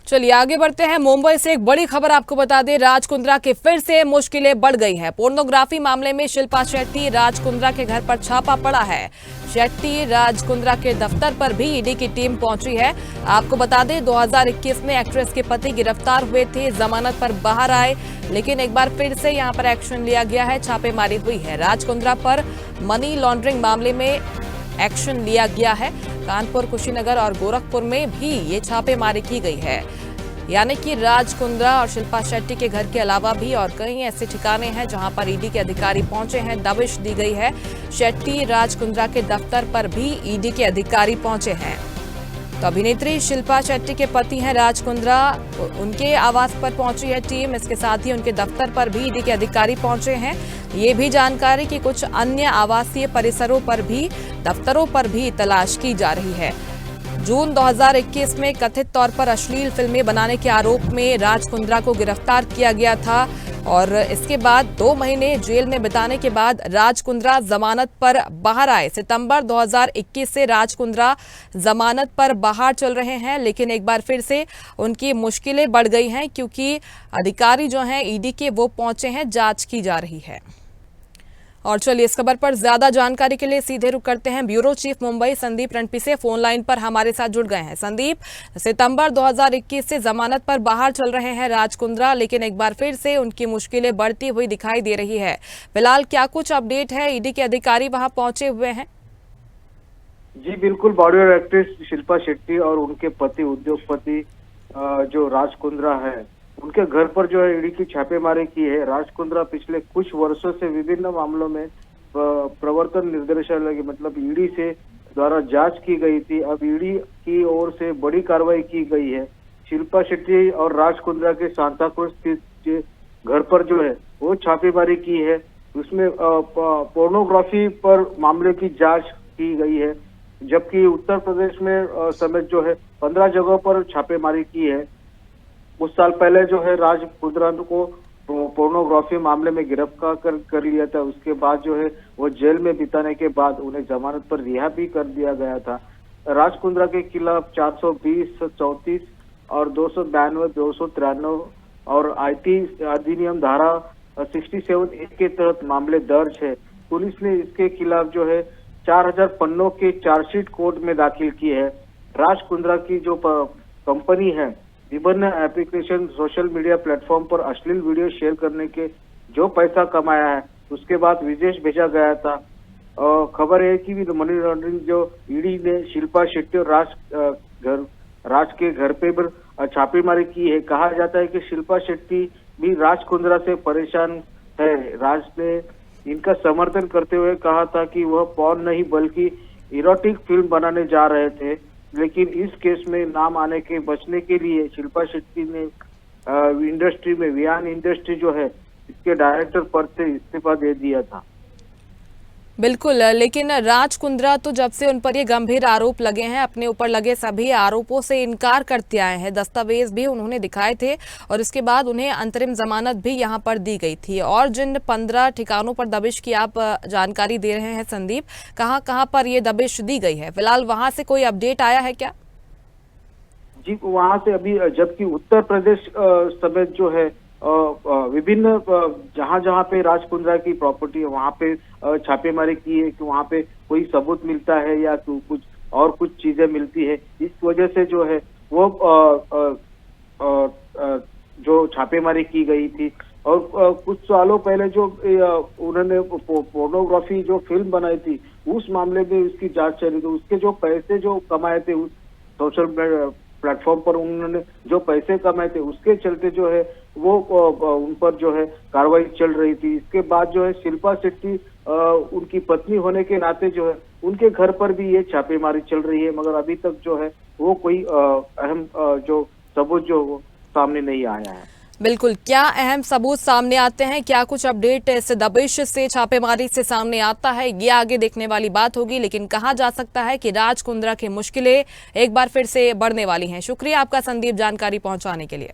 चलिए आगे बढ़ते हैं। मुंबई से एक बड़ी खबर आपको बता दें, राज कुंद्रा की फिर से मुश्किलें बढ़ गई हैं। पोर्नोग्राफी मामले में शिल्पा शेट्टी राज कुंद्रा के घर पर छापा पड़ा है। शेट्टी राज कुंद्रा के दफ्तर पर भी ईडी की टीम पहुंची है। आपको बता दें 2021 में एक्ट्रेस के पति गिरफ्तार हुए थे, जमानत पर बाहर आए, लेकिन एक बार फिर से यहां पर एक्शन लिया गया है, छापेमारी हुई है। राज कुंद्रा पर मनी लॉन्ड्रिंग मामले में एक्शन लिया गया है। कानपुर, कुशीनगर और गोरखपुर में भी ये छापेमारी की गई है। यानी कि राज कुंद्रा और शिल्पा शेट्टी के घर के अलावा भी और कई ऐसे ठिकाने हैं जहां पर ईडी के अधिकारी पहुंचे हैं, दबिश दी गई है। शेट्टी राज कुंद्रा के दफ्तर पर भी ईडी के अधिकारी पहुंचे हैं। तो अभिनेत्री शिल्पा शेट्टी के पति हैं राज कुंद्रा, उनके आवास पर पहुंची है टीम। इसके साथ ही उनके दफ्तर पर भी ईडी के अधिकारी पहुंचे हैं। ये भी जानकारी कि कुछ अन्य आवासीय परिसरों पर भी, दफ्तरों पर भी तलाश की जा रही है। जून 2021 में कथित तौर पर अश्लील फिल्में बनाने के आरोप में राज कुंद्रा को गिरफ्तार किया गया था और इसके बाद 2 महीने जेल में बिताने के बाद राज कुंद्रा जमानत पर बाहर आए। सितंबर 2021 से राज कुंद्रा जमानत पर बाहर चल रहे हैं, लेकिन एक बार फिर से उनकी मुश्किलें बढ़ गई हैं क्योंकि अधिकारी जो हैं ईडी के वो पहुंचे हैं, जांच की जा रही है। और चलिए इस खबर पर ज्यादा जानकारी के लिए सीधे रुक करते हैं ब्यूरो चीफ मुंबई संदीप रणपी से, फोन लाइन पर हमारे साथ जुड़ गए हैं। संदीप, सितंबर 2021 से जमानत पर बाहर चल रहे हैं राज कुंद्रा, लेकिन एक बार फिर से उनकी मुश्किलें बढ़ती हुई दिखाई दे रही है। फिलहाल क्या कुछ अपडेट है? ईडी के अधिकारी वहां पहुंचे हुए हैं? जी बिल्कुल, बॉलीवुड एक्ट्रेस शिल्पा शेट्टी और उनके पति उद्योगपति जो राज कुंद्रा है, उनके घर पर जो है ईडी की छापेमारी की है। राज कुंद्रा पिछले कुछ वर्षों से विभिन्न मामलों में प्रवर्तन निर्देशालय मतलब ईडी से द्वारा जांच की गई थी। अब ईडी की ओर से बड़ी कार्रवाई की गई है। शिल्पा शेट्टी और राज कुंद्रा के सांताक्रूज स्थित घर पर जो है वो छापेमारी की है। उसमें पोर्नोग्राफी पर मामले की जांच की गई है, जबकि उत्तर प्रदेश में समेत जो है 15 जगहों पर छापेमारी की है। कुछ साल पहले जो है राज कुंद्रा को पोर्नोग्राफी मामले में गिरफ्तार कर लिया था। उसके बाद जो है वो जेल में बिताने के बाद उन्हें जमानत पर रिहा भी कर दिया गया था। राज कुंद्रा के खिलाफ 420, 34 और 292, 293 और आईटी अधिनियम धारा 67A के तहत मामले दर्ज है। पुलिस ने इसके खिलाफ जो है 4000 पन्नों के चार्जशीट कोर्ट में दाखिल की है। राज कुंद्रा की जो कंपनी है, विभिन्न एप्लीकेशन सोशल मीडिया प्लेटफॉर्म पर अश्लील वीडियो शेयर करने के जो पैसा कमाया है, उसके बाद विदेश भेजा गया था। खबर है कि मनी लॉन्ड्रिंग जो ईडी ने शिल्पा शेट्टी और राज के घर पे पर छापेमारी की है। कहा जाता है कि शिल्पा शेट्टी भी राज कुंद्रा से परेशान है। राज ने इनका समर्थन करते हुए कहा था कि वह पॉर्न नहीं बल्कि इरोटिक फिल्म बनाने जा रहे थे, लेकिन इस केस में नाम आने के बचने के लिए शिल्पा शेट्टी ने इंडस्ट्री में वियान इंडस्ट्री जो है इसके डायरेक्टर पद से इस्तीफा दे दिया था। बिल्कुल, लेकिन राज कुंद्रा तो जब से उन पर ये गंभीर आरोप लगे हैं, अपने ऊपर लगे सभी आरोपों से इनकार करते आए हैं। दस्तावेज भी उन्होंने दिखाए थे और इसके बाद उन्हें अंतरिम जमानत भी यहां पर दी गई थी। और जिन 15 ठिकानों पर दबिश की आप जानकारी दे रहे हैं संदीप, कहां कहां पर ये दबिश दी गई है? फिलहाल वहां से कोई अपडेट आया है क्या? जी, वहां से अभी, जबकि उत्तर प्रदेश समेत जो है विभिन्न जहां जहां पे राज कुंद्रा की प्रॉपर्टी है वहां पे छापेमारी की है कि वहां पे कोई सबूत मिलता है या कुछ चीजें मिलती है। इस वजह से जो है वो जो छापेमारी की गई थी। और कुछ सालों पहले जो उन्होंने पोर्नोग्राफी जो फिल्म बनाई थी, उस मामले में उसकी जांच चली थी। उसके जो पैसे जो कमाए थे उस सोशल प्लेटफॉर्म पर उन्होंने जो पैसे कमाए थे, उसके चलते जो है वो उन पर जो है कार्रवाई चल रही थी। इसके बाद जो है शिल्पा शेट्टी उनकी पत्नी होने के नाते जो है उनके घर पर भी ये छापेमारी चल रही है, मगर अभी तक जो है वो कोई अहम जो सबूत जो सामने नहीं आया है। बिल्कुल, क्या अहम सबूत सामने आते हैं? क्या कुछ अपडेट इस दबिश से, छापेमारी से सामने आता है? ये आगे देखने वाली बात होगी, लेकिन कहा जा सकता है कि राज कुंद्रा की मुश्किलें एक बार फिर से बढ़ने वाली हैं। शुक्रिया आपका संदीप, जानकारी पहुंचाने के लिए।